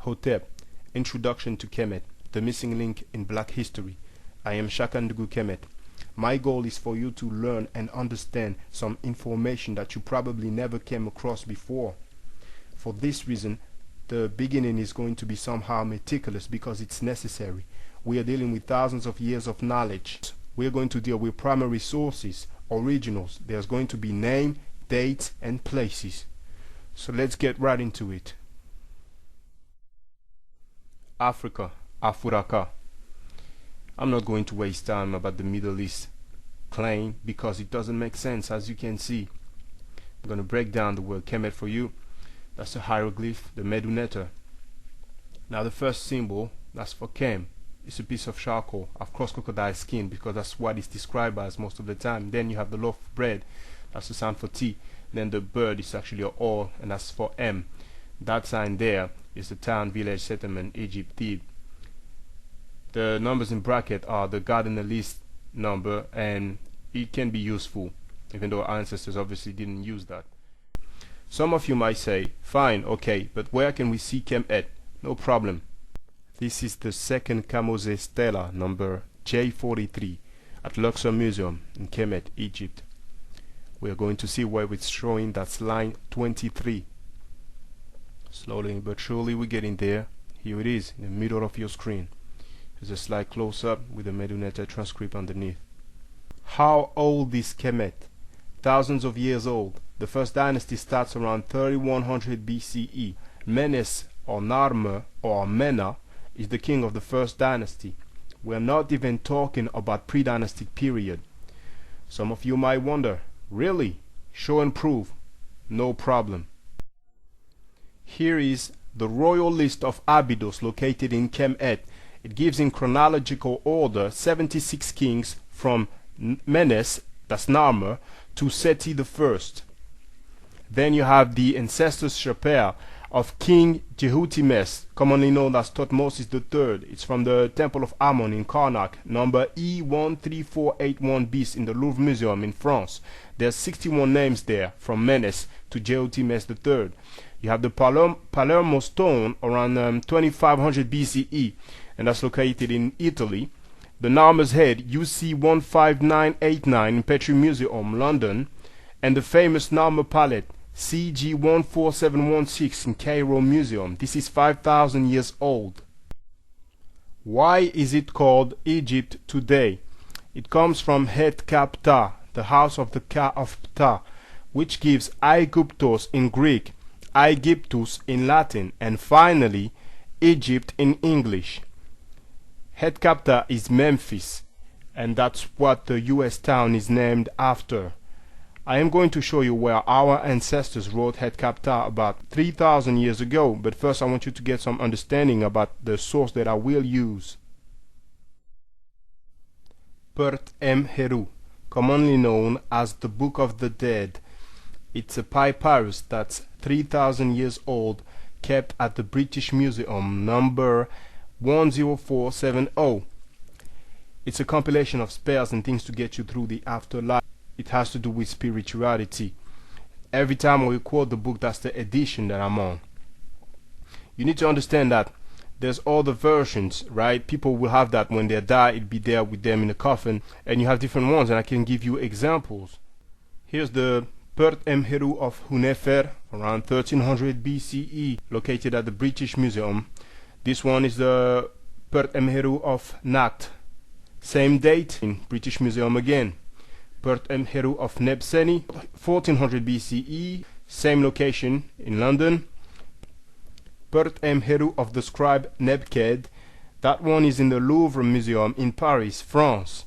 Ptah-hotep. Introduction to Kemet, the missing link in Black history. I am Shakandugu Kemet. My goal is for you to learn and understand some information that you probably never came across before. For this reason, the beginning is going to be somehow meticulous because it's necessary. We are dealing with thousands of years of knowledge. We are going to deal with primary sources, originals. There's going to be name, dates, and places. So let's get right into it. Africa, Afuraka. I'm not going to waste time about the Middle East claim because it doesn't make sense, as you can see. I'm going to break down the word Kemet for you. That's a hieroglyph, the Meduneta. Now the first symbol, that's for Kem. It's a piece of charcoal. I've crossed crocodile skin because that's what it's described as most of the time. Then you have the loaf of bread, that's the sound for T. Then the bird is actually a O, and that's for M. That sign there is the town, village, settlement, Egypt, Thebes. The numbers in bracket are the God in the list number, and it can be useful, even though our ancestors obviously didn't use that. Some of you might say, fine, okay, but where can we see Kemet? No problem. This is the second Kamose Stela, number J43, at Luxor Museum in Kemet, Egypt. We are going to see where it's showing. That's line 23. Slowly but surely we're getting there. Here it is, in the middle of your screen. There's a slight close-up with the Meduneta transcript underneath. How old is Kemet? Thousands of years old. The first dynasty starts around 3100 BCE. Menes or Narmer or Mena is the king of the first dynasty. We're not even talking about pre-dynastic period. Some of you might wonder, really? Show and prove. No problem. Here is the royal list of Abydos located in Kemet. It gives in chronological order 76 kings from Menes, that's Narmer, to Seti I. Then you have the ancestors Sheper of King Jehutimes, commonly known as Thutmose III. It's from the Temple of Ammon in Karnak, number E13481 bis in the Louvre Museum in France. There's 61 names there from Menes to Jehutimes III. You have the Palermo stone around 2500 BCE, and that's located in Italy. The Narmer's head, UC 15989 in Petrie Museum, London, and the famous Narmer palette, CG 14716 in Cairo Museum. This is 5,000 years old. Why is it called Egypt today? It comes from Het Ptah, the house of the Ka of Ptah, which gives Aegyptos in Greek, Aegyptus in Latin, and finally Egypt in English. Het Ptah is Memphis, and that's what the US town is named after. I am going to show you where our ancestors wrote Het Ptah about 3,000 years ago, but first I want you to get some understanding about the source that I will use. Pert M. Heru, commonly known as the Book of the Dead. It's a papyrus that's 3,000 years old, kept at the British Museum, number 10470. It's a compilation of spells and things to get you through the afterlife. It has to do with spirituality. Every time we quote the book, that's the edition that I'm on. You need to understand that there's all the versions, right? People will have that when they die, it'll be there with them in a coffin, and you have different ones, and I can give you examples. Here's the Pert M. Heru of Hunefer, around 1300 BCE, located at the British Museum. This one is the Pert M. Heru of Nat, same date, in British Museum again. Pert M. Heru of Nebseni, 1400 BCE, same location in London. Pert M. Heru of the scribe Nebked, that one is in the Louvre Museum in Paris, France.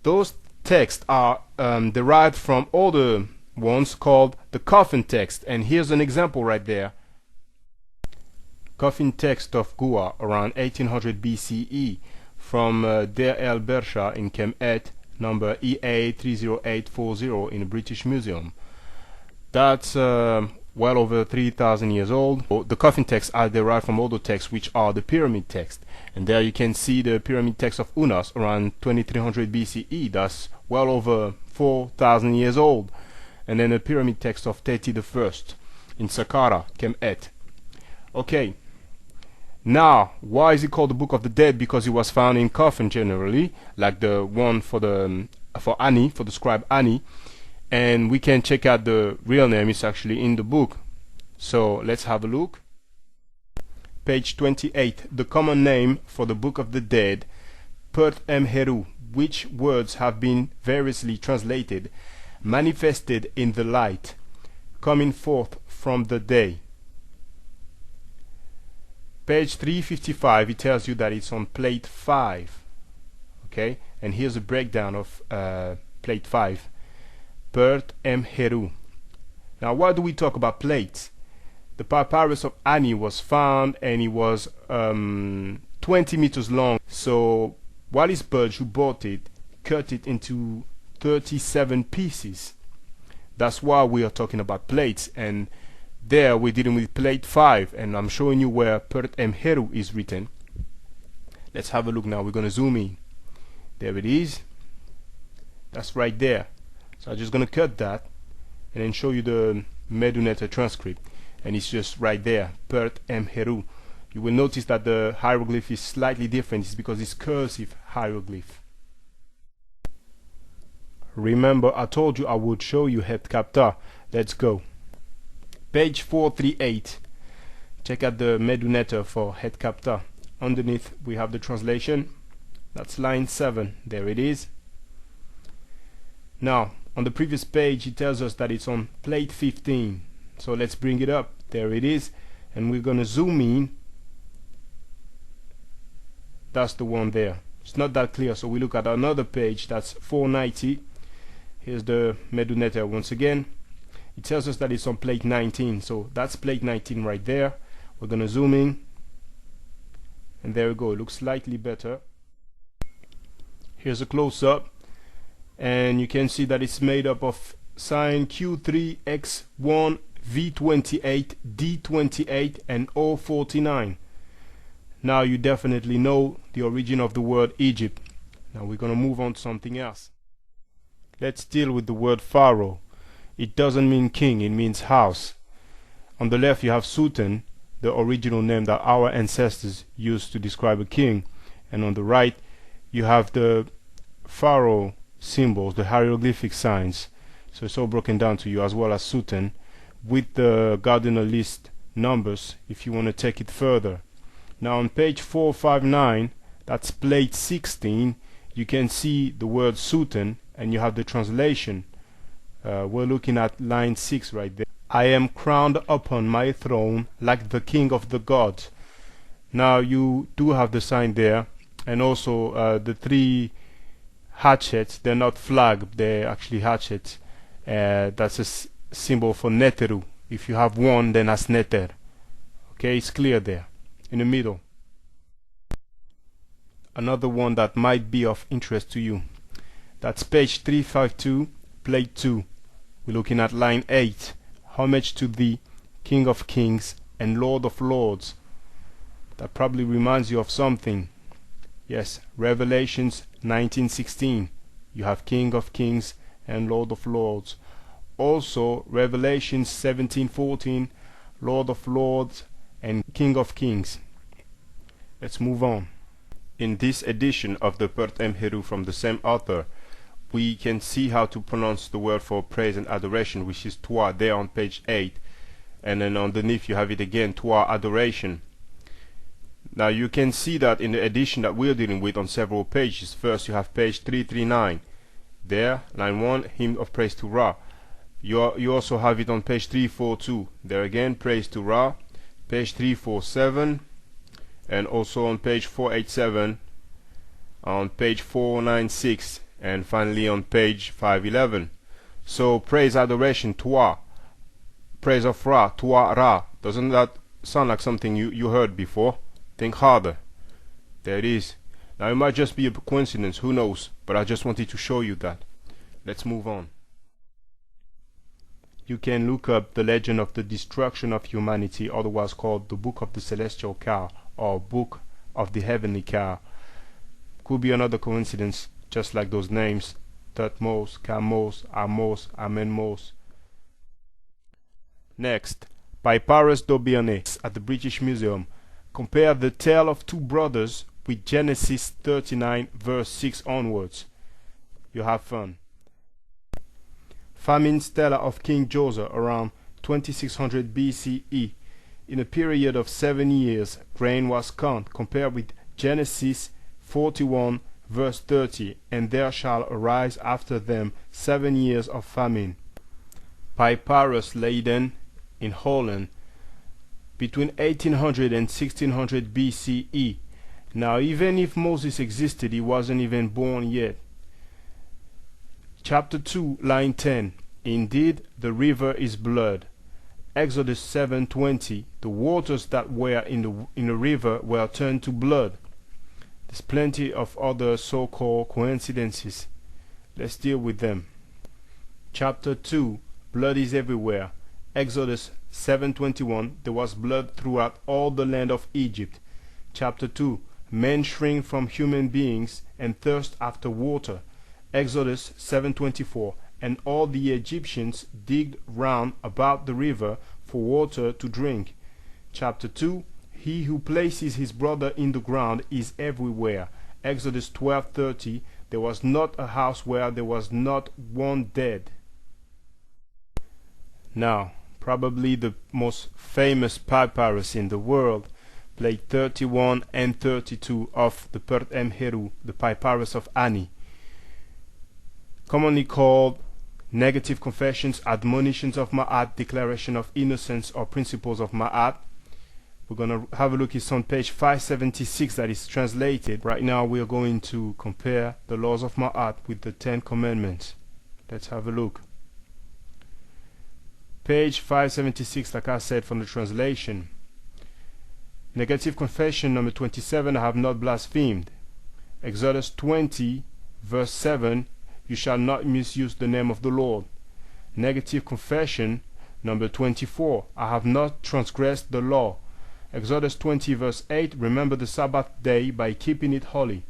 Those texts are derived from older ones called the Coffin text, and here's an example right there. Coffin text of Goa around 1800 BCE from Deir el-Bersha in Kemet, number EA30840 in the British Museum. That's well over 3,000 years old. The coffin texts are derived from older texts, which are the pyramid text. And there you can see the pyramid text of Unas around 2300 BCE. That's well over 4,000 years old. And then the pyramid text of Teti I in Saqqara, Kemet. Okay, Now, why is it called the Book of the Dead? Because it was found in Coffin generally, like the one for the for Annie, for the scribe Annie, and we can check out the real name. It's actually in the book. So let's have a look. Page 28. The common name for the Book of the Dead, Ptah-hotep, which words have been variously translated, manifested in the light, coming forth from the day. Page 355, it tells you that it's on plate 5. Okay, and here's a breakdown of plate 5. Ptah-hotep. Now, why do we talk about plates? The papyrus of Ani was found, and it was 20 meters long. So, Wallis Budge, who bought it, cut it into 37 pieces. That's why we are talking about plates, and there we're dealing with plate 5, and I'm showing you where Ptah-hotep is written. Let's have a look now. We're going to zoom in. There it is. That's right there. So I'm just going to cut that and then show you the Meduneta transcript, and it's just right there, Ptah-hotep. You will notice that the hieroglyph is slightly different. It's because it's cursive hieroglyph. Remember, I told you I would show you Het Kapta. Let's go. Page 438. Check out the Meduneta for Het Kapta. Underneath we have the translation. That's line 7. There it is. Now, on the previous page it tells us that it's on plate 15. So let's bring it up. There it is. And we're going to zoom in. That's the one there. It's not that clear, so we look at another page. That's 490. Here's the Meduneta once again. It tells us that it's on plate 19, so that's plate 19 right there. We're gonna zoom in, and there we go. It looks slightly better. Here's a close-up, and you can see that it's made up of sign Q3, X1, V28, D28, and O49. Now you definitely know the origin of the word Egypt. Now we're gonna move on to something else. Let's deal with the word pharaoh. It doesn't mean king, it means house. On the left you have Sultan, the original name that our ancestors used to describe a king, and on the right you have the pharaoh symbols, the hieroglyphic signs. So it's all broken down to you, as well as Sultan, with the Gardiner list numbers if you want to take it further. Now on page 459, that's plate 16, you can see the word Sultan, and you have the translation. We're looking at line 6 right there. I am crowned upon my throne like the king of the gods. Now you do have the sign there, and also the 3 hatchets. They're not flag, they're actually hatchets. That's a symbol for Neteru. If you have one, then that's Neter. Okay, it's clear there in the middle. Another one that might be of interest to you. That's page 352, plate 2. We're looking at line 8. Homage to thee, King of Kings and Lord of Lords. That probably reminds you of something. Yes, Revelations 19:16. You have King of Kings and Lord of Lords. Also, Revelations 17:14, Lord of Lords and King of Kings. Let's move on. In this edition of the Ptah-hotep from the same author, we can see how to pronounce the word for praise and adoration, which is Toi, there on page 8, and then underneath you have it again, Toi, adoration. Now you can see that in the edition that we're dealing with on several pages. First you have page 339, there, line 1, hymn of praise to Ra. You also have it on page 342, there again, praise to Ra, page 347, and also on page 487, on page 496, and finally on page 511. So praise, adoration, Toi, praise of Ra, Toi, Ra. Doesn't that sound like something you heard before? Think harder. There it is. Now it might just be a coincidence, who knows, but I just wanted to show you that. Let's move on. You can look up the legend of the destruction of humanity, otherwise called the Book of the Celestial Cow or Book of the Heavenly Cow. Could be another coincidence, just like those names, Thutmose, Kamose, Amos, Amenemope. Next, Papyrus d'Aubierne at the British Museum, Compare the tale of two brothers with Genesis 39 verse 6 onwards. You have fun. Famine stella of King Josiah around 2600 B.C.E. In a period of 7 years, grain was corn. Compared with Genesis 41 verse 30, and there shall arise after them 7 years of famine. Papyrus Leiden in Holland between 1800 and 1600 B.C.E. Now, even if Moses existed, he wasn't even born yet. Chapter 2, line 10. Indeed, the river is blood. Exodus 7:20. The waters that were in the river were turned to blood. There's plenty of other so-called coincidences. Let's deal with them. Chapter 2. Blood is everywhere. Exodus 7:21. There was blood throughout all the land of Egypt. Chapter 2. Men shrink from human beings and thirst after water. Exodus 7:24. And all the Egyptians digged round about the river for water to drink. Chapter 2. He who places his brother in the ground is everywhere. Exodus 12:30. There was not a house where there was not one dead. Now, probably the most famous papyrus in the world, plate 31 and 32 of the Ptah-hotep, the papyrus of Ani, commonly called Negative Confessions, Admonitions of Ma'at, Declaration of Innocence, or Principles of Ma'at. We're going to have a look. It's on page 576 that is translated. Right now we are going to compare the laws of Ma'at with the 10 Commandments. Let's have a look. Page 576, like I said, from the translation. Negative Confession number 27, I have not blasphemed. Exodus 20 verse 7, you shall not misuse the name of the Lord. Negative Confession number 24, I have not transgressed the law. Exodus 20 verse 8, remember the Sabbath day by keeping it holy.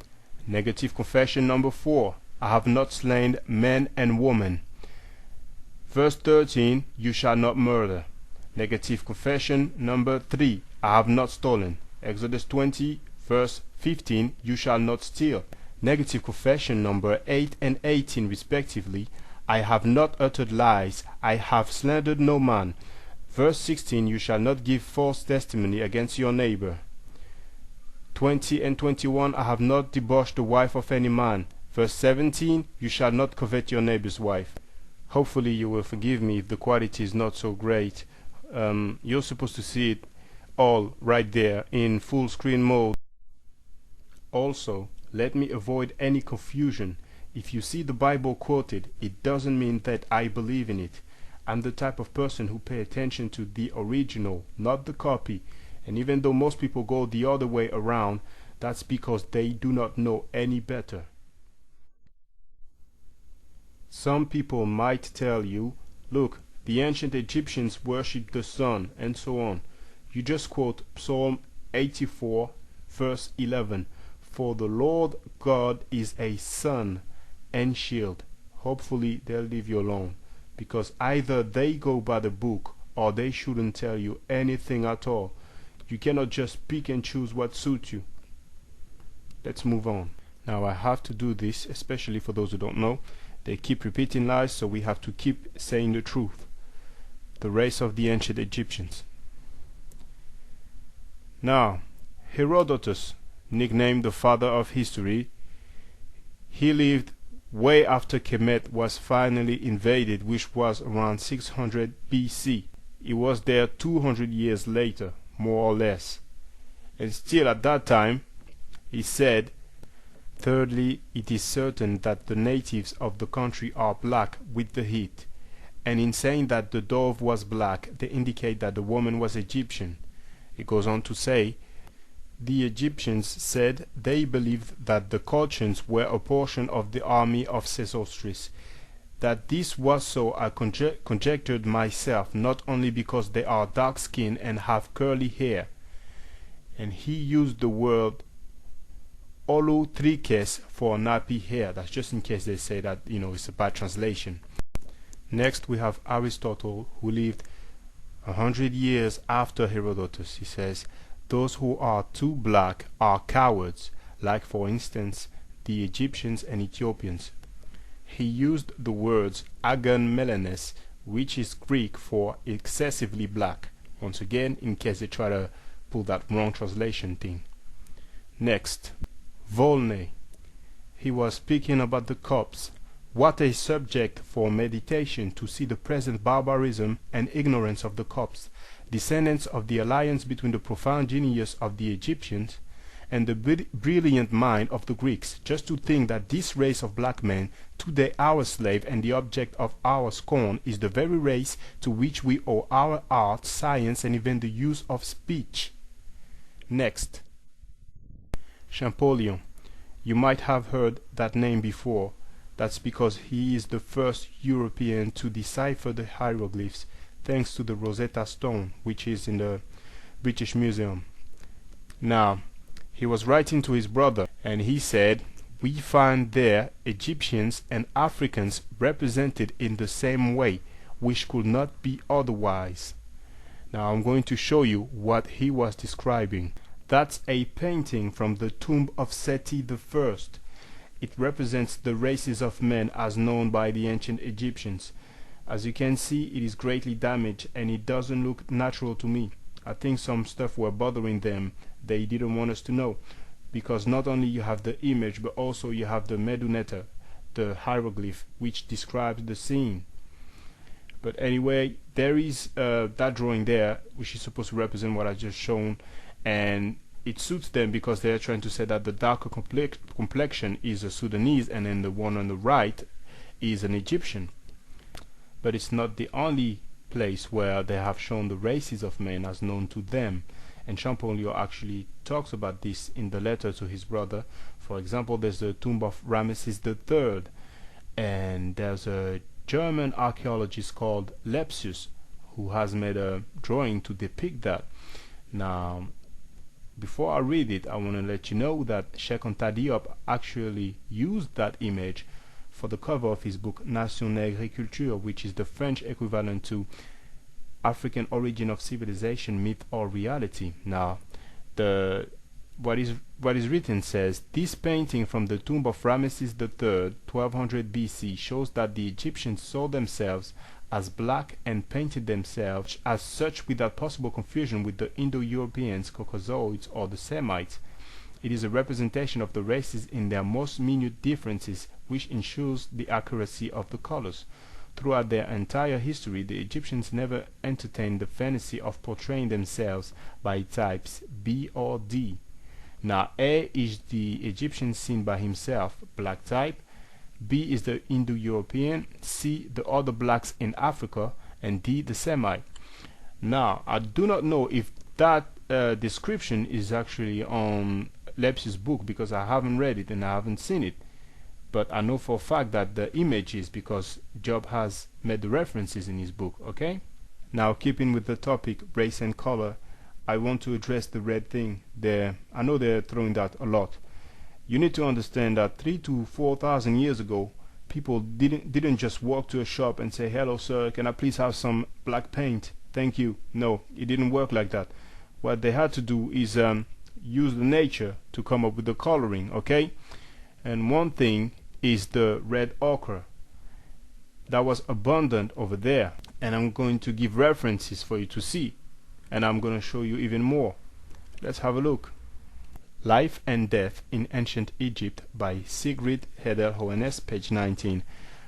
Negative Confession number 4, I have not slain man and woman. Verse 13, you shall not murder. Negative Confession number 3, I have not stolen. Exodus 20 verse 15, you shall not steal. Negative Confession number 8 and 18 respectively, I have not uttered lies, I have slandered no man. Verse 16, you shall not give false testimony against your neighbor. 20 and 21, I have not debauched the wife of any man. Verse 17, you shall not covet your neighbor's wife. Hopefully you will forgive me if the quality is not so great. You're supposed to see it all right there in full screen mode. Also, let me avoid any confusion. If you see the Bible quoted, it doesn't mean that I believe in it. I'm the type of person who pay attention to the original, not the copy. And even though most people go the other way around, that's because they do not know any better. Some people might tell you, look, the ancient Egyptians worshipped the sun, and so on. You just quote Psalm 84, verse 11. For the Lord God is a sun and shield. Hopefully they'll leave you alone, because either they go by the book or they shouldn't tell you anything at all. You cannot just pick and choose what suits you. Let's move on. Now I have to do this, especially for those who don't know. They keep repeating lies, so we have to keep saying the truth. The race of the ancient Egyptians. Now, Herodotus, nicknamed the father of history, he lived way after Kemet was finally invaded, which was around 600 BC. He was there 200 years later, more or less. And still at that time, he said, thirdly, it is certain that the natives of the country are black with the heat. And in saying that the dove was black, they indicate that the woman was Egyptian. It goes on to say, the Egyptians said they believed that the Colchians were a portion of the army of Sesostris. That this was so I conjectured myself, not only because they are dark-skinned and have curly hair. And he used the word olutrikes for nappy hair. That's just in case they say that, it's a bad translation. Next we have Aristotle, who lived 100 years after Herodotus. He says, Those who are too black are cowards, like for instance the Egyptians and Ethiopians. He used the words agan melanes, which is Greek for excessively black. Once again, in case they try to pull that wrong translation thing. Next, Volney. He was speaking about the Copts. What a subject for meditation to see the present barbarism and ignorance of the Copts, descendants of the alliance between the profound genius of the Egyptians and the brilliant mind of the Greeks. Just to think that this race of black men, today our slave and the object of our scorn, is the very race to which we owe our art, science, and even the use of speech. Next, Champollion. You might have heard that name before. That's because he is the first European to decipher the hieroglyphs, thanks to the Rosetta Stone, which is in the British Museum. Now, he was writing to his brother, and he said, "We find there Egyptians and Africans represented in the same way, which could not be otherwise." Now I'm going to show you what he was describing. That's a painting from the tomb of Seti I. It represents the races of men as known by the ancient Egyptians. As you can see, it is greatly damaged and it doesn't look natural to me. I think some stuff were bothering them. They didn't want us to know, because not only you have the image, but also you have the Meduneta, the hieroglyph, which describes the scene. But anyway, there is that drawing there, which is supposed to represent what I just shown, and it suits them because they're trying to say that the darker complexion is a Sudanese, and then the one on the right is an Egyptian. But it's not the only place where they have shown the races of men as known to them, and Champollion actually talks about this in the letter to his brother. For example, there's the tomb of Ramesses III, and there's a German archaeologist called Lepsius who has made a drawing to depict that. Now, before I read it, I want to let you know that Cheikh Anta Diop actually used that image for the cover of his book Nation Nègre et Culture, which is the French equivalent to African Origin of Civilization, Myth or Reality. Now, what is written says, this painting from the tomb of Ramesses III, 1200 BC, shows that the Egyptians saw themselves as black and painted themselves as such without possible confusion with the Indo-Europeans, Caucasoids, or the Semites. It is a representation of the races in their most minute differences, which ensures the accuracy of the colors. Throughout their entire history, the Egyptians never entertained the fantasy of portraying themselves by types B or D. Now, A is the Egyptian seen by himself, black type, B is the Indo-European, C the other blacks in Africa, and D the Semite. Now, I do not know if that description is actually on Lepsius' book, because I haven't read it and I haven't seen it. But I know for a fact that the image is, because Job has made the references in his book, okay? Now, keeping with the topic, race and color, I want to address the red thing there. I know they're throwing that a lot. You need to understand that 3,000 to 4,000 years ago, people didn't just walk to a shop and say, "Hello sir, can I please have some black paint? Thank you." No, it didn't work like that. What they had to do is use the nature to come up with the coloring, okay? And one thing is the red ochre that was abundant over there, and I'm going to give references for you to see, and I'm going to show you even more. Let's have a look. Life and Death in Ancient Egypt by Sigrid Heder-Hoenes, page 19.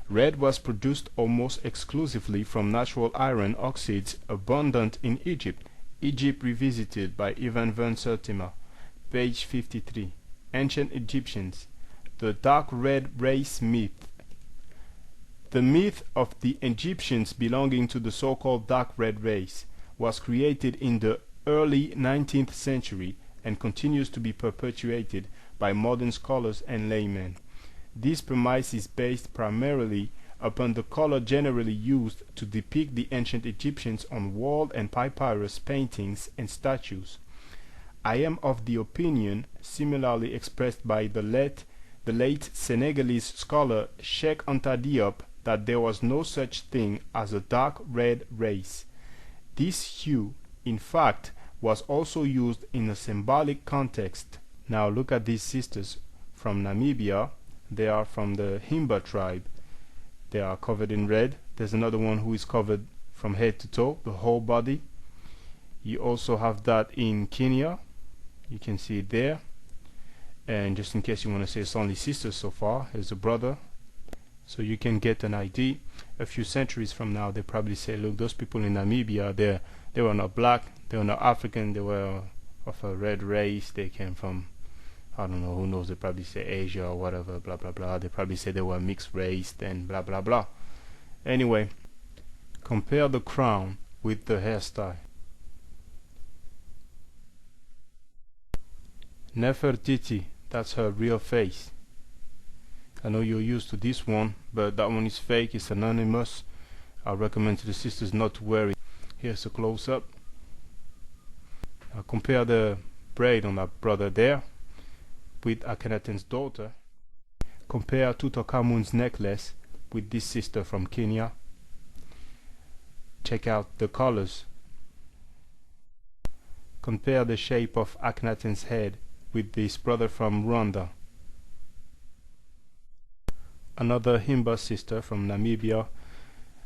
Red was produced almost exclusively from natural iron oxides abundant in Egypt. Egypt Revisited by Ivan van Sertima, page 53. Ancient Egyptians. The Dark Red Race Myth. The myth of the Egyptians belonging to the so-called Dark Red Race was created in the early 19th century and continues to be perpetuated by modern scholars and laymen. This premise is based primarily upon the color generally used to depict the ancient Egyptians on wall and papyrus paintings and statues. I am of the opinion, similarly expressed by the late Senegalese scholar Cheikh Anta Diop, that there was no such thing as a dark red race. This hue, in fact, was also used in a symbolic context. Now look at these sisters from Namibia. They are from the Himba tribe. They are covered in red. There's another one who is covered from head to toe, the whole body. You also have that in Kenya. You can see it there. And just in case you want to say it's only sisters so far, here's a brother. So you can get an idea. A few centuries from now, they probably say, look, those people in Namibia, they were not black, they were not African, they were of a red race, they came from, I don't know, who knows, they probably say Asia or whatever, blah, blah, blah. They probably say they were mixed race, then blah, blah, blah. Anyway, compare the crown with the hairstyle. Nefertiti, that's her real face. I know you're used to this one, but that one is fake, it's anonymous. I recommend to the sisters not to wear it. Here's a close-up. Now compare the braid on that brother there with Akhenaten's daughter. Compare Tutankhamun's necklace with this sister from Kenya. Check out the colors. Compare the shape of Akhenaten's head with this brother from Rwanda. Another Himba sister from Namibia,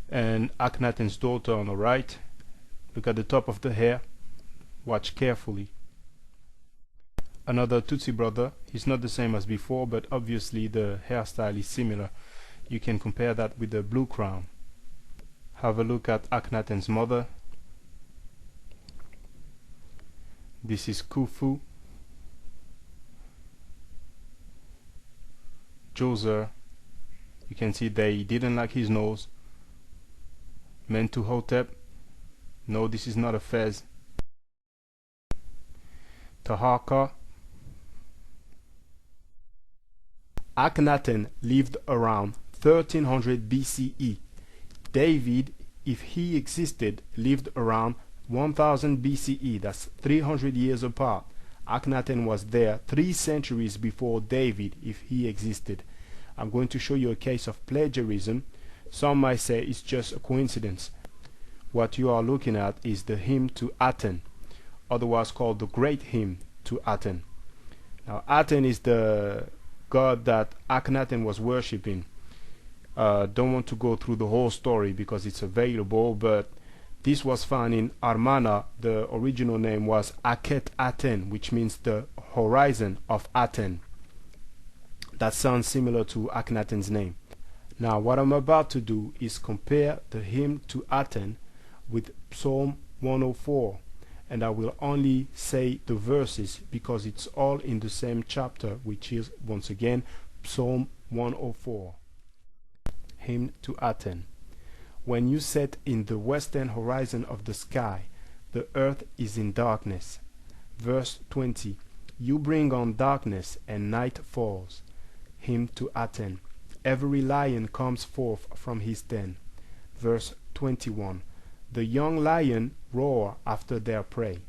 and Akhenaten's daughter on the right. Look at the top of the hair. Watch carefully. Another Tutsi brother. He's not the same as before, but obviously the hairstyle is similar. You can compare that with the blue crown. Have a look at Akhenaten's mother. This is Khufu. Djoser. You can see they didn't like his nose. Ptah-hotep. No, this is not a fez. Taharqa. Akhenaten lived around 1300 BCE. David, if he existed, lived around 1000 BCE. That's 300 years apart. Akhenaten was there 3 centuries before David, if he existed. I'm going to show you a case of plagiarism. Some might say it's just a coincidence. What you are looking at is the hymn to Aten, otherwise called the Great Hymn to Aten. Now Aten is the god that Akhenaten was worshipping. Don't want to go through the whole story because it's available, but this was found in Armana. The original name was Akhet Aten, which means the horizon of Aten. That sounds similar to Akhenaten's name. Now what I'm about to do is compare the hymn to Aten with Psalm 104, and I will only say the verses because it's all in the same chapter, which is once again Psalm 104. Hymn to Aten. When you set in the western horizon of the sky, the earth is in darkness. Verse 20. You bring on darkness and night falls. Hymn to Aten. Every lion comes forth from his den. Verse 21. The young lion roar after their prey.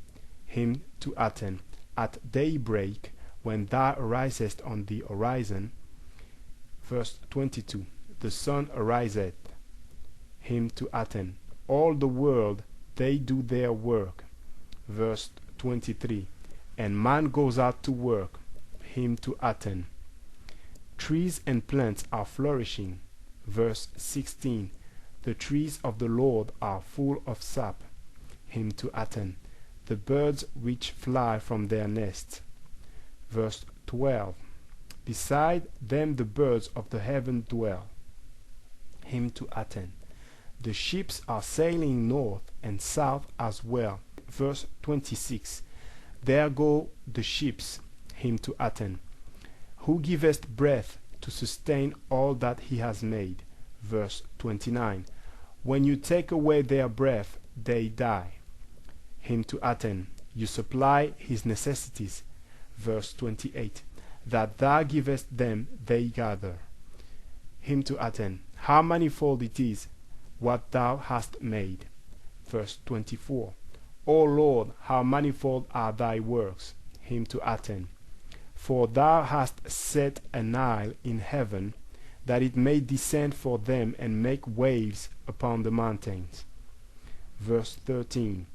Hymn to Aten. At daybreak, when thou arisest on the horizon. Verse 22. The sun ariseth. Hymn to Aten. All the world, they do their work. Verse 23. And man goes out to work. Hymn to Aten. Trees and plants are flourishing. Verse 16. The trees of the Lord are full of sap. Hymn to Aten. The birds which fly from their nests. Verse 12. Beside them the birds of the heaven dwell. Hymn to Aten. The ships are sailing north and south as well. Verse 26. There go the ships. Hymn to Aten. Who giveth breath to sustain all that he has made. Verse 29. When you take away their breath, they die. Hymn to Aten. You supply his necessities. Verse 28. That thou givest them, they gather. Hymn to Aten. How manifold it is, what thou hast made. Verse 24. O Lord, how manifold are thy works. Hymn to Aten. For thou hast set a Nile in heaven, that it may descend for them and make waves upon the mountains. Verse 13.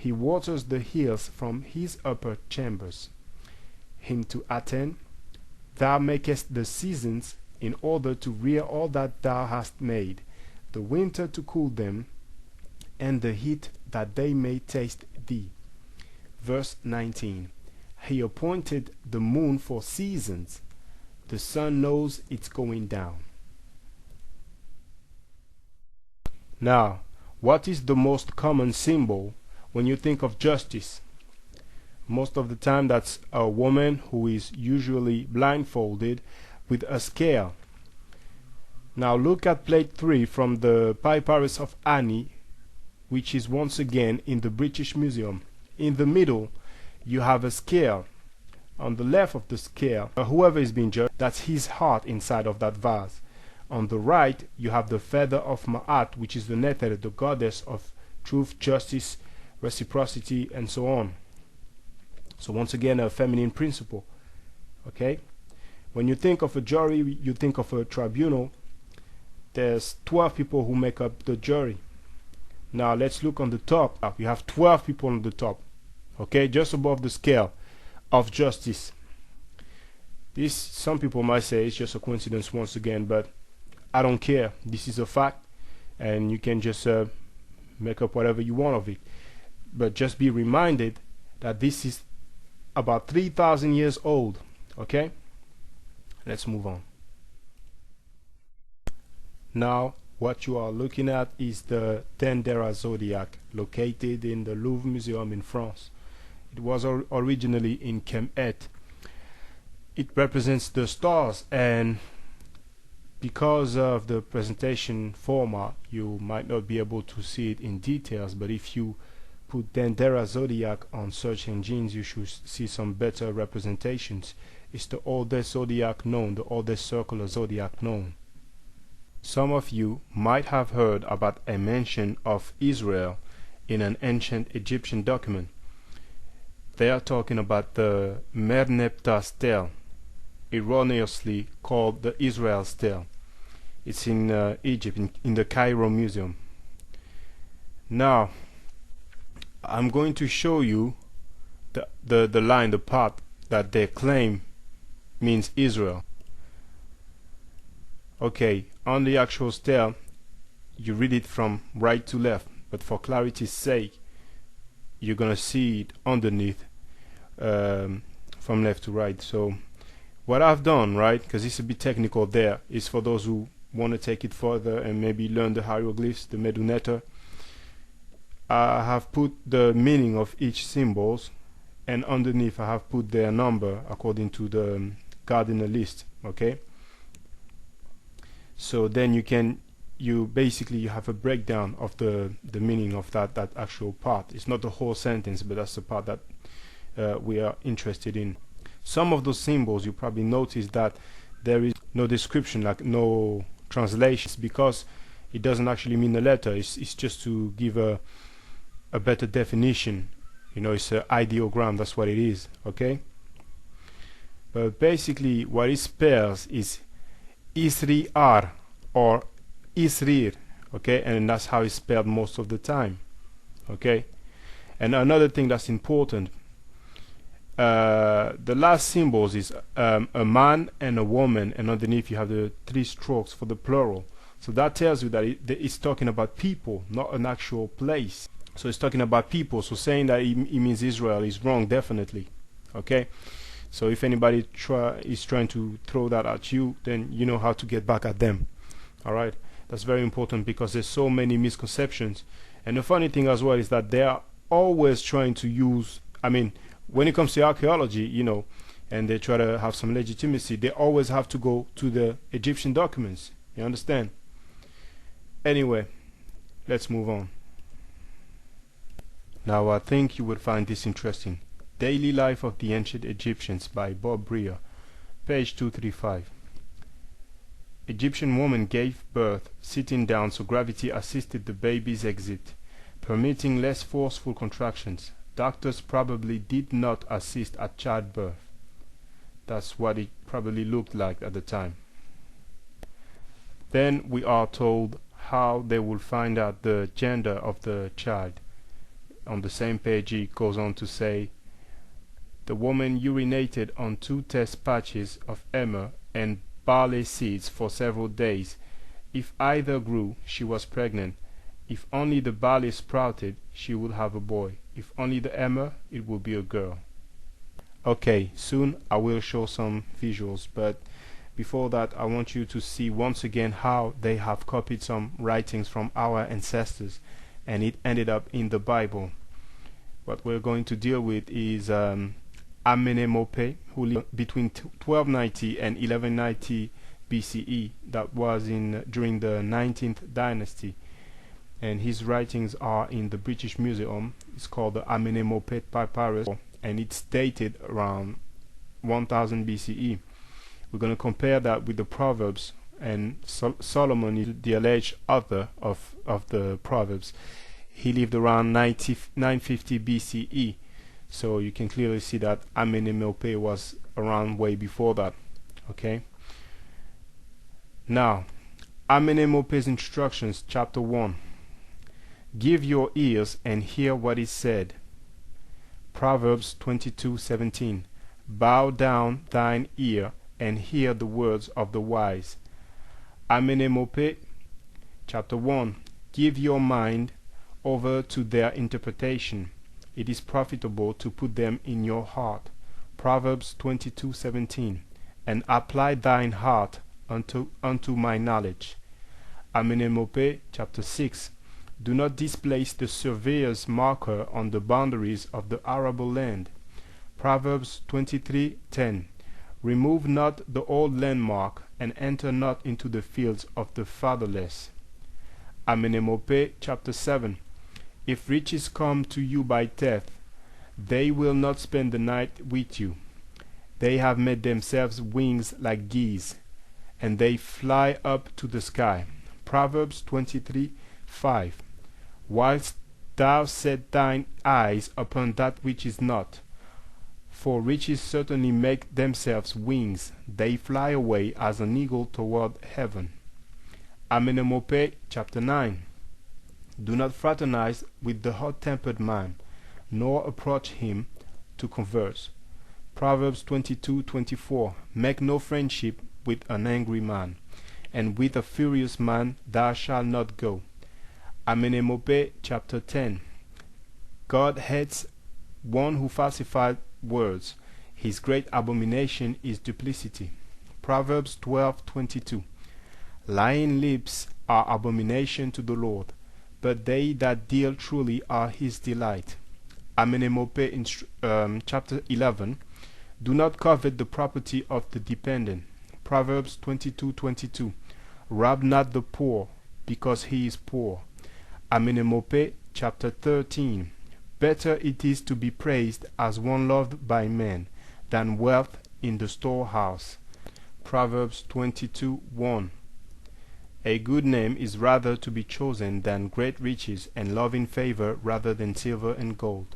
He waters the hills from his upper chambers. Him to attend, thou makest the seasons in order to rear all that thou hast made, the winter to cool them, and the heat that they may taste thee. Verse 19. He appointed the moon for seasons. The sun knows it's going down. Now, what is the most common symbol when you think of justice? Most of the time that's a woman who is usually blindfolded with a scale. Now look at plate 3 from the Papyrus of Ani, which is once again in the British Museum. In the middle you have a scale. On the left of the scale, whoever is being judged, that's his heart inside of that vase. On the right you have the feather of Maat, which is the Nether, the goddess of truth, justice, reciprocity, and so on. So once again, a feminine principle. Okay, when you think of a jury, you think of a tribunal. There's 12 people who make up the jury. Now let's look on the top. You have 12 people on the top, okay, just above the scale of justice. This, some people might say, it's just a coincidence once again, but I don't care. This is a fact, and you can just make up whatever you want of it. But just be reminded that this is about 3,000 years old. Okay, let's move on. Now what you are looking at is the Dendera zodiac, located in the Louvre Museum in France. It was originally in Kemet. It represents the stars, and because of the presentation format you might not be able to see it in details, but if you put Dendera zodiac on search engines you should see some better representations. It's the oldest zodiac known, the oldest circular zodiac known. Some of you might have heard about a mention of Israel in an ancient Egyptian document. They are talking about the Merneptah stele, erroneously called the Israel stele. It's in Egypt, in the Cairo Museum. Now I'm going to show you the line, the part that they claim means Israel. Okay, on the actual stele you read it from right to left, but for clarity's sake you're gonna see it underneath from left to right. So what I've done, right, because it's a bit technical there, is for those who want to take it further and maybe learn the hieroglyphs, the Meduneta, I have put the meaning of each symbols, and underneath I have put their number according to the Gardiner list. Okay, so then you basically have a breakdown of the meaning of that actual part. It's not the whole sentence, but that's the part that we are interested in. Some of those symbols you probably notice that there is no description, like no translations, because it doesn't actually mean a letter. It's just to give a better definition. You know, it's an ideogram, that's what it is. Okay, but basically what it spells is Isri-ar or Isrir. Okay, and that's how it's spelled most of the time. Okay, and another thing that's important, the last symbols is a man and a woman, and underneath you have the 3 strokes for the plural. So that tells you that it's talking about people, not an actual place. So it's talking about people. So saying that it means Israel is wrong, definitely. Okay, so if anybody is trying to throw that at you, then you know how to get back at them. All right, that's very important, because there's so many misconceptions. And the funny thing as well is that they are always trying to use, I mean, when it comes to archaeology, you know, and they try to have some legitimacy, they always have to go to the Egyptian documents. You understand? Anyway, let's move on. Now I think you would find this interesting. Daily Life of the Ancient Egyptians by Bob Brier, page 235. Egyptian woman gave birth sitting down, so gravity assisted the baby's exit, permitting less forceful contractions. Doctors probably did not assist at childbirth. That's what it probably looked like at the time. Then we are told how they will find out the gender of the child. on the same page he goes on to say, the woman urinated on 2 test patches of emmer and barley seeds for several days. If either grew, she was pregnant. If only the barley sprouted, she would have a boy. If only the emmer, it would be a girl. Okay, soon I will show some visuals, but before that I want you to see once again how they have copied some writings from our ancestors and it ended up in the Bible. What we're going to deal with is Amenemope, who lived between 1290 and 1190 B.C.E. That was during the 19th dynasty, and his writings are in the British Museum. It's called the Amenemope papyrus, and it's dated around 1000 BCE. We're going to compare that with the Proverbs, and Solomon is the alleged author of the Proverbs. He lived around 950 BCE, so you can clearly see that Amenemope was around way before that. Okay. Now, Amenemope's instructions, chapter 1. Give your ears and hear what is said. Proverbs 22:17. Bow down thine ear and hear the words of the wise. Amenemope, chapter 1. Give your mind over to their interpretation. It is profitable to put them in your heart. Proverbs 22:17. And apply thine heart unto my knowledge. Amenemope, chapter 6. Do not displace the surveyor's marker on the boundaries of the arable land. Proverbs 23:10. Remove not the old landmark, and enter not into the fields of the fatherless. Amenemope, chapter 7. If riches come to you by theft, they will not spend the night with you. They have made themselves wings like geese, and they fly up to the sky. Proverbs 23:5. Whilst thou set thine eyes upon that which is not, for riches certainly make themselves wings, they fly away as an eagle toward heaven. Amenemope, chapter 9. Do not fraternize with the hot-tempered man, nor approach him to converse. Proverbs 22:24. Make no friendship with an angry man, and with a furious man thou shalt not go. Amenemope, chapter 10. God hates one who falsifies words. His great abomination is duplicity. Proverbs 12:22. Lying lips are abomination to the Lord, but they that deal truly are his delight. Amenemope, chapter 11. Do not covet the property of the dependent. Proverbs 22:22. Rob not the poor, because he is poor. Amenemope, chapter 13. Better it is to be praised as one loved by men, than wealth in the storehouse. Proverbs 22:1. A good name is rather to be chosen than great riches, and love in favor rather than silver and gold.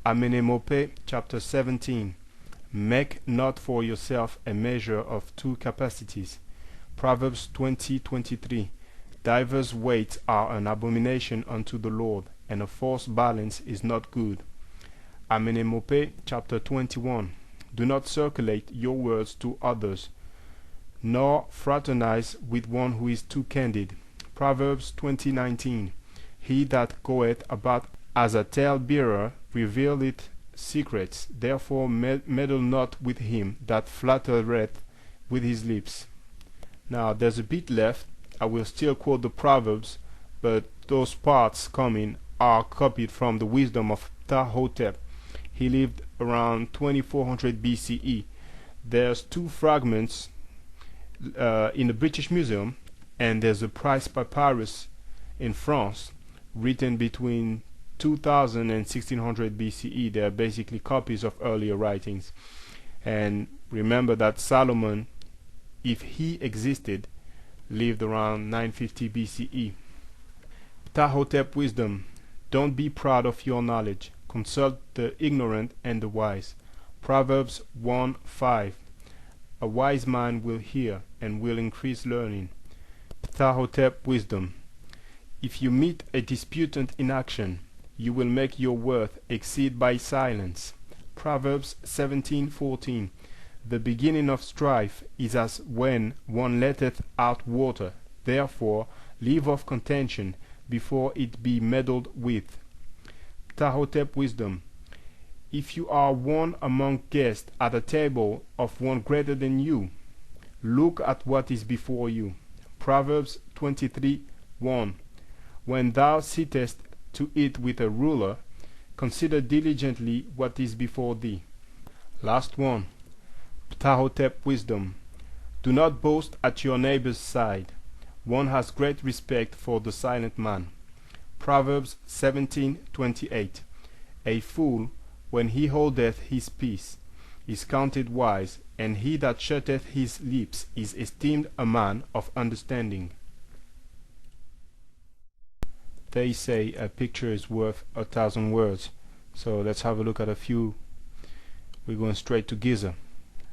Amenemope, chapter 17. Make not for yourself a measure of 2 capacities. Proverbs 20:23. Divers weights are an abomination unto the Lord, and a false balance is not good. Amenemope, chapter 21. Do not circulate your words to others, nor fraternize with one who is too candid. Proverbs 20:19. He that goeth about as a tale-bearer revealeth secrets, therefore meddle not with him that flattereth with his lips. Now there's a bit left. I will still quote the Proverbs, but those parts coming are copied from the wisdom of Ptah-hotep. He lived around 2400 BCE. There's 2 fragments in the British Museum, and there's a Price papyrus in France written between 2000 and 1600 BCE. They are basically copies of earlier writings. And remember that Solomon, if he existed, lived around 950 BCE. Ptah-hotep wisdom. Don't be proud of your knowledge. Consult the ignorant and the wise. Proverbs 1:5. A wise man will hear and will increase learning. Ptah-hotep wisdom. If you meet a disputant in action, you will make your worth exceed by silence. Proverbs 17:14. The beginning of strife is as when one letteth out water. Therefore leave off contention before it be meddled with. Ptah-hotep wisdom. If you are one among guests at a table of one greater than you, look at what is before you. Proverbs 23:1. When thou sittest to eat with a ruler, consider diligently what is before thee. Last one. Ptah-hotep wisdom. Do not boast at your neighbor's side. One has great respect for the silent man. Proverbs 17:28. A fool, when he holdeth his peace, is counted wise, and he that shutteth his lips is esteemed a man of understanding. They say a picture is worth 1,000 words. So let's have a look at a few. We're going straight to Giza.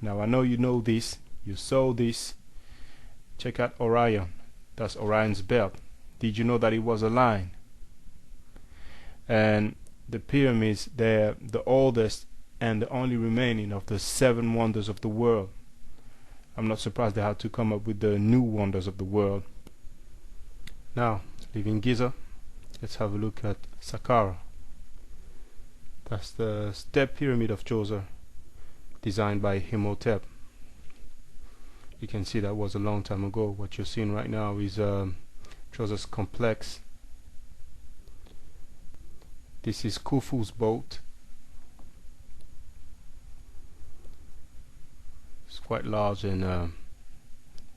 Now I know you know this, you saw this. Check out Orion. That's Orion's belt. Did you know that it was a line? And the pyramids, they're the oldest and the only remaining of the 7 wonders of the world. I'm not surprised they had to come up with the new wonders of the world. Now, leaving Giza, let's have a look at Saqqara. That's the step pyramid of Djoser, designed by Amenemope. You can see that was a long time ago. What you're seeing right now is Djoser's complex. This is Khufu's boat. It's quite large and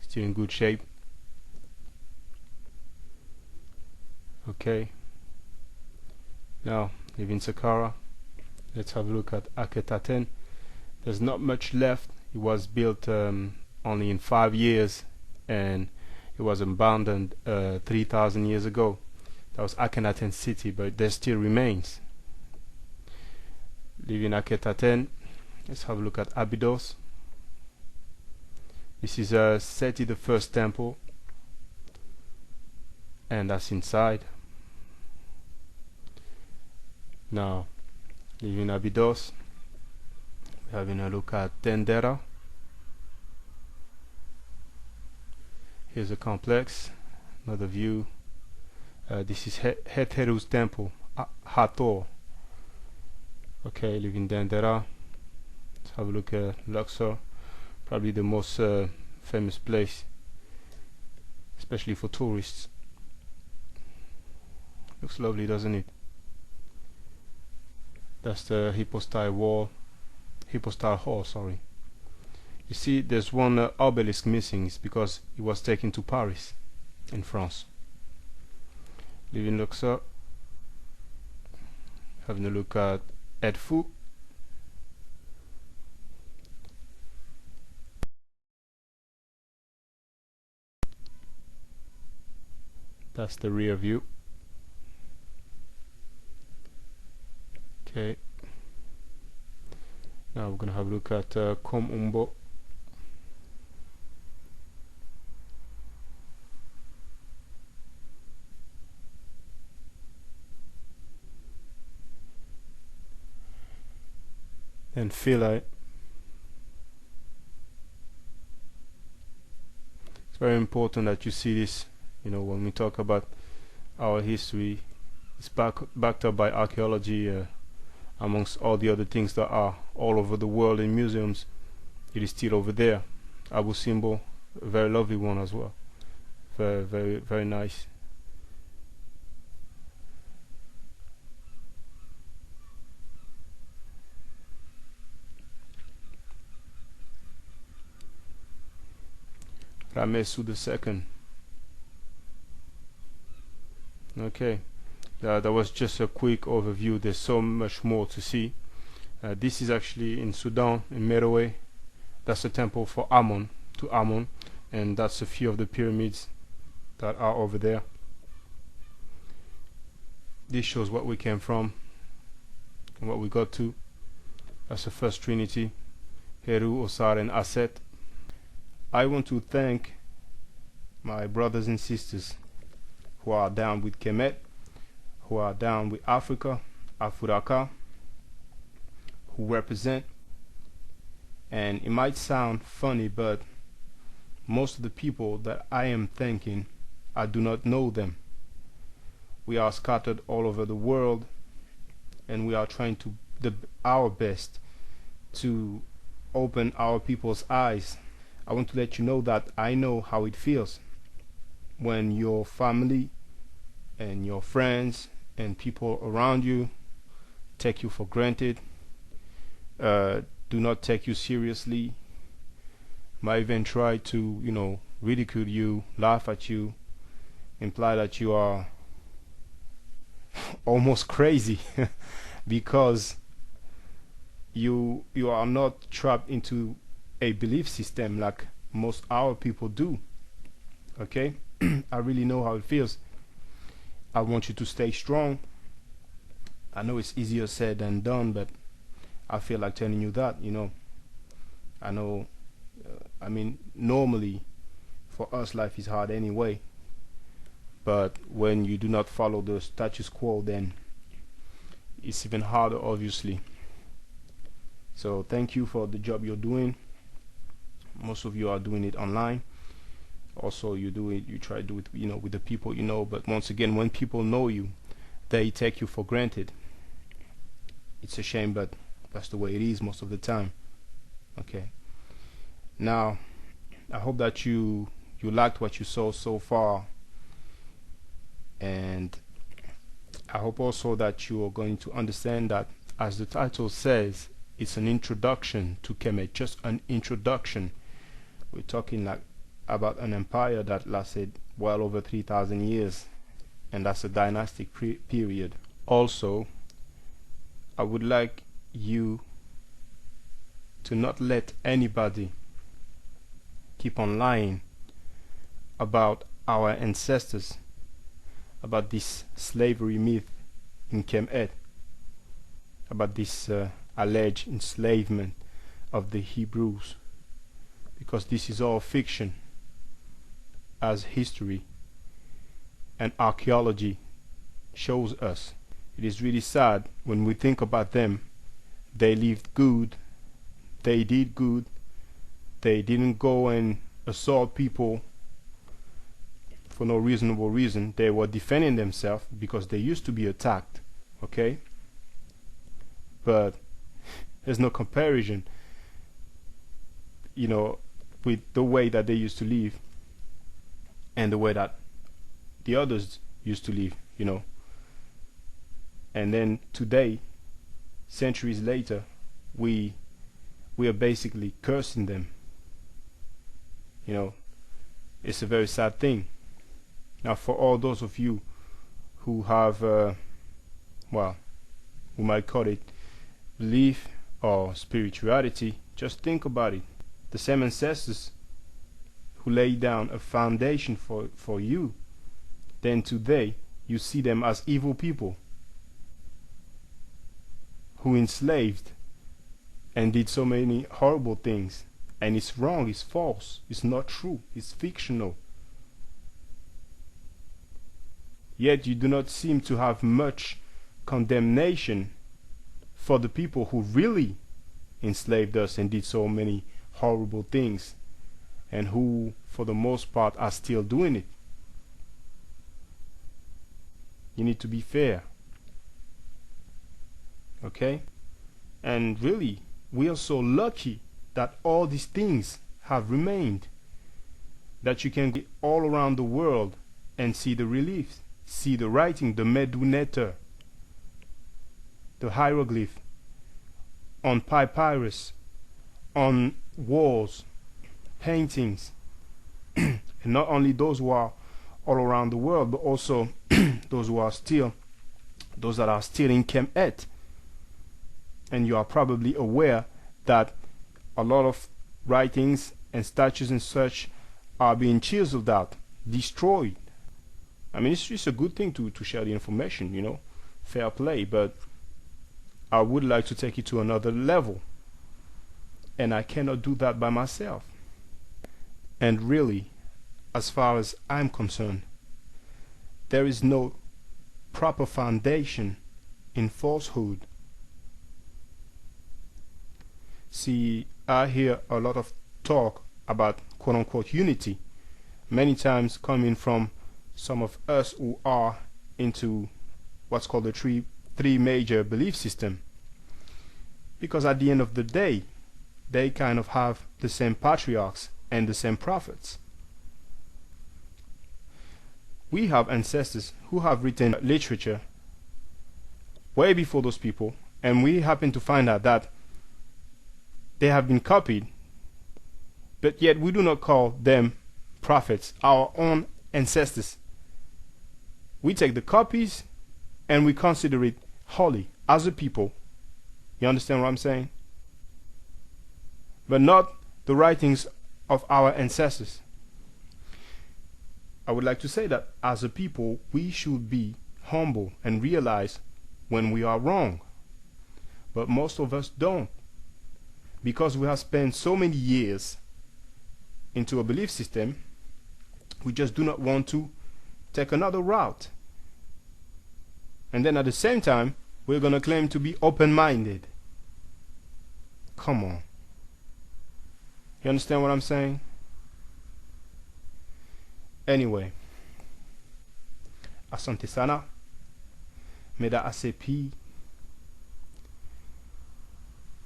still in good shape. Okay. Now, leaving Saqqara, let's have a look at Akhenaten. There's not much left. It was built only in 5 years, and it was abandoned 3,000 years ago. That was Akhenaten city, but there still remains. Leaving Akhenaten, let's have a look at Abydos. This is Seti the first temple, and that's inside. Now, leaving Abydos, we're having a look at Dendera. Here's a complex, another view. This is Heteru's temple, Hathor. Okay, leaving Dendera. Let's have a look at Luxor, probably the most famous place, especially for tourists. Looks lovely, doesn't it? That's the Hypostyle Hall, sorry. You see, there's one obelisk missing. It's because it was taken to Paris, in France. Leaving Luxor, having a look at Edfu. That's the rear view. Okay. Now we're gonna have a look at Kom Umbo. And Philae. It's very important that you see this. You know, when we talk about our history, it's backed up by archaeology, amongst all the other things that are all over the world in museums. It is still over there. Abu Simbel, a very lovely one as well. Very, very, very nice. Ramesu II. Okay, that was just a quick overview. There's so much more to see. This is actually in Sudan, in Meroe. That's a temple for Ammon, to Ammon, and that's a few of the pyramids that are over there. This shows what we came from and what we got to. That's the first Trinity, Heru, Osar, and Aset. I want to thank my brothers and sisters who are down with Kemet, who are down with Africa, Afuraka, who represent. And it might sound funny, but most of the people that I am thanking, I do not know them. We are scattered all over the world, and we are trying to our best to open our people's eyes. I want to let you know that I know how it feels when your family and your friends and people around you take you for granted, do not take you seriously, might even try to, ridicule you, laugh at you, imply that you are almost crazy because you are not trapped into a belief system like most our people do. Okay? I really know how it feels. I want you to stay strong. I know it's easier said than done, but I feel like telling you that, I know, normally for us life is hard anyway, but when you do not follow the status quo, then it's even harder, obviously. So thank you for the job you're doing. Most of you are doing it online. Also, you try to do it, with the people you know. But once again, when people know you, they take you for granted. It's a shame, but that's the way it is most of the time. Okay. Now, I hope that you liked what you saw so far, and I hope also that you are going to understand that, as the title says, it's an introduction to Kemet, just an introduction. We're talking about an empire that lasted well over 3,000 years, and that's a dynastic period. Also, I would like you to not let anybody keep on lying about our ancestors, about this slavery myth in Kemet, about this alleged enslavement of the Hebrews, because this is all fiction, as history and archaeology shows us. It is really sad when we think about them. They lived good, they did good, they didn't go and assault people for no reasonable reason. They were defending themselves because they used to be attacked, okay? But there's no comparison, with the way that they used to live and the way that the others used to live, And then today, centuries later, we are basically cursing them. It's a very sad thing. Now, for all those of you who have, we might call it belief or spirituality, just think about it. The same ancestors who laid down a foundation for you, then today you see them as evil people who enslaved and did so many horrible things. And it's wrong, it's false, it's not true, it's fictional. Yet you do not seem to have much condemnation for the people who really enslaved us and did so many horrible things, and who for the most part are still doing it. You need to be fair. Okay? And really, we are so lucky that all these things have remained, that you can go all around the world and see the reliefs, see the writing, the Meduneter, the hieroglyph on papyrus, on walls, paintings, and not only those who are all around the world, but also those that are still in Kemet. And you are probably aware that a lot of writings and statues and such are being chiseled out, destroyed. It's just a good thing to share the information, fair play, but I would like to take it to another level, and I cannot do that by myself. And really, as far as I'm concerned, there is no proper foundation in falsehood. See, I hear a lot of talk about quote-unquote unity, many times coming from some of us who are into what's called the three major belief system, because at the end of the day they kind of have the same patriarchs and the same prophets. We have ancestors who have written literature way before those people, and we happen to find out that they have been copied, but yet we do not call them prophets, our own ancestors. We take the copies and we consider it holy as a people. You understand what I'm saying? But not the writings of our ancestors. I would like to say that as a people, we should be humble and realize when we are wrong. But most of us don't, because we have spent so many years into a belief system. We just do not want to take another route. And then at the same time, we're going to claim to be open-minded. Come on. You understand what I'm saying? Anyway, asante sana, meda ACP.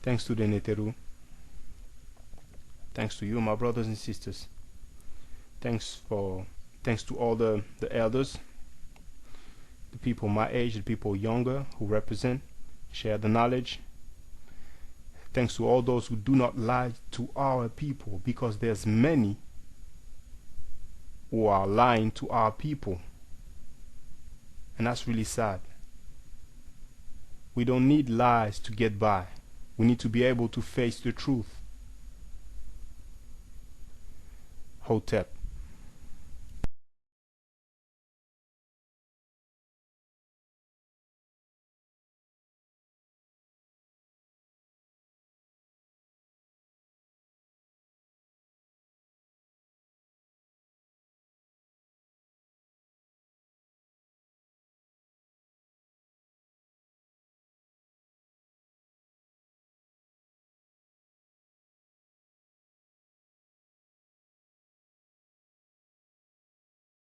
Thanks to the Neteru. Thanks to you, my brothers and sisters. Thanks to all the elders, the people my age, the people younger who represent, share the knowledge. Thanks to all those who do not lie to our people, because there's many who are lying to our people, and that's really sad. We don't need lies to get by. We need to be able to face the truth. Hotep.